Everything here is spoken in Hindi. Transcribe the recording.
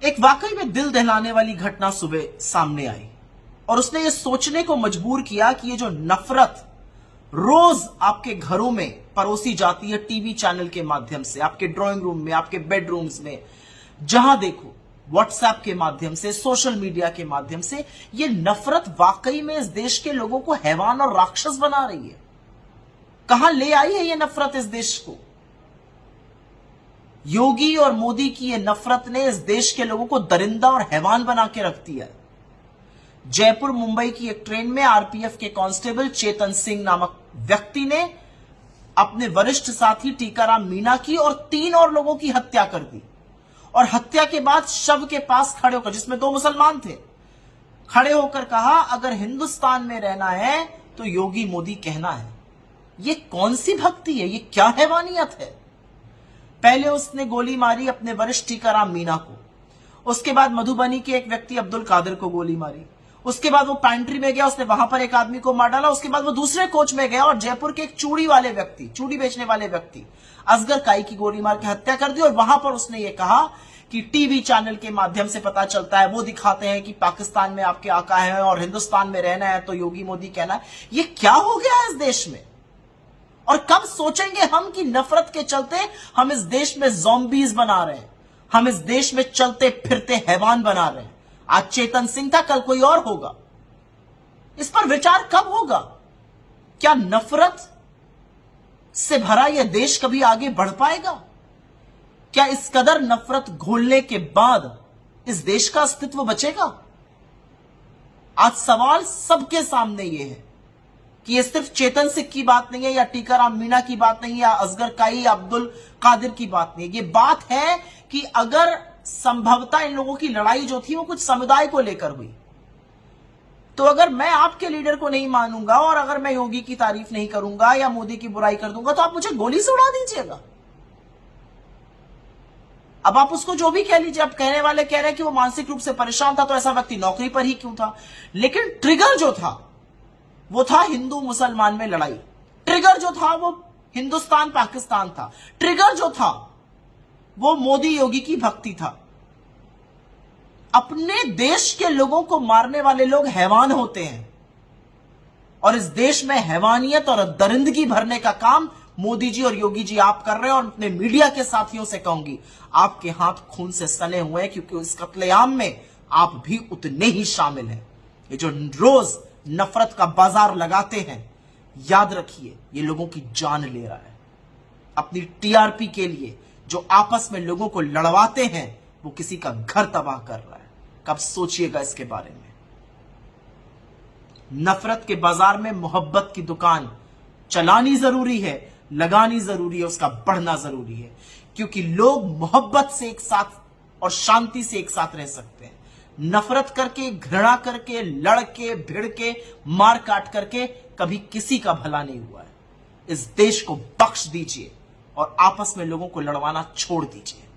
एक वाकई में दिल दहलाने वाली घटना सुबह सामने आई और उसने ये सोचने को मजबूर किया कि ये जो नफरत रोज आपके घरों में परोसी जाती है, टीवी चैनल के माध्यम से, आपके ड्राइंग रूम में, आपके बेडरूम्स में, जहां देखो, व्हाट्सएप के माध्यम से, सोशल मीडिया के माध्यम से, ये नफरत वाकई में इस देश के लोगों को हैवान और राक्षस बना रही है। कहां ले आई है ये नफरत इस देश को? योगी और मोदी की ये नफरत ने इस देश के लोगों को दरिंदा और हैवान बना के रख दिया है। जयपुर मुंबई की एक ट्रेन में आरपीएफ के कांस्टेबल चेतन सिंह नामक व्यक्ति ने अपने वरिष्ठ साथी टीकाराम मीणा की और 3 और लोगों की हत्या कर दी और हत्या के बाद शव के पास खड़े होकर, जिसमें 2 मुसलमान थे, खड़े होकर कहा, अगर हिंदुस्तान में रहना है तो योगी मोदी कहना है। ये कौन सी भक्ति है? ये क्या हैवानियत है? पहले उसने गोली मारी अपने वरिष्ठ टीकाराम मीणा को, उसके बाद मधुबनी के एक व्यक्ति अब्दुल कादिर को गोली मारी, उसके बाद वो पैंट्री में गया, उसने वहां पर एक आदमी को मार डाला, उसके बाद वो दूसरे कोच में गया और जयपुर के एक चूड़ी बेचने वाले व्यक्ति असगर काई की गोली मार के हत्या कर दी। और वहां पर उसने ये कहा कि टीवी चैनल के माध्यम से पता चलता है, वो दिखाते हैं कि पाकिस्तान में आपके आका है और हिंदुस्तान में रहना है तो योगी मोदी कहना है। ये क्या हो गया है इस देश में? और कब सोचेंगे हम कि नफरत के चलते हम इस देश में ज़ॉम्बीज बना रहे हैं, हम इस देश में चलते फिरते हैवान बना रहे हैं। आज चेतन सिंह था, कल कोई और होगा। इस पर विचार कब होगा? क्या नफरत से भरा यह देश कभी आगे बढ़ पाएगा? क्या इस कदर नफरत घोलने के बाद इस देश का अस्तित्व बचेगा? आज सवाल सबके सामने यह है कि यह सिर्फ चेतन सिंह की बात नहीं है या टीकाराम मीणा की बात नहीं है या असगर काई या अब्दुल कादिर की बात नहीं है। यह बात है कि अगर संभवतः इन लोगों की लड़ाई जो थी वो कुछ समुदाय को लेकर हुई, तो अगर मैं आपके लीडर को नहीं मानूंगा और अगर मैं योगी की तारीफ नहीं करूंगा या मोदी की बुराई कर दूंगा तो आप मुझे गोली से उड़ा दीजिएगा। अब आप उसको जो भी कह लीजिए, अब कहने वाले कह रहे हैं कि वो मानसिक रूप से परेशान था तो ऐसा व्यक्ति नौकरी पर ही क्यों था, लेकिन ट्रिगर जो था वो था हिंदू मुसलमान में लड़ाई, ट्रिगर जो था वो हिंदुस्तान पाकिस्तान था, ट्रिगर जो था वो मोदी योगी की भक्ति था। अपने देश के लोगों को मारने वाले लोग हैवान होते हैं और इस देश में हैवानियत और दरिंदगी भरने का काम मोदी जी और योगी जी आप कर रहे हैं। और अपने मीडिया के साथियों से कहूंगी, आपके हाथ खून से सने हुए हैं क्योंकि इस कत्लेआम में आप भी उतने ही शामिल हैं। ये जो रोज नफरत का बाजार लगाते हैं, याद रखिए ये लोगों की जान ले रहा है। अपनी टीआरपी के लिए जो आपस में लोगों को लड़वाते हैं वो किसी का घर तबाह कर रहा है। कब सोचिएगा इसके बारे में। नफरत के बाजार में मोहब्बत की दुकान चलानी जरूरी है, लगानी जरूरी है, उसका बढ़ना जरूरी है, क्योंकि लोग मोहब्बत से एक साथ और शांति से एक साथ रह सकते हैं। नफरत करके, घृणा करके, लड़ के, भिड़ के, मार काट करके कभी किसी का भला नहीं हुआ है। इस देश को बख्श दीजिए और आपस में लोगों को लड़वाना छोड़ दीजिए।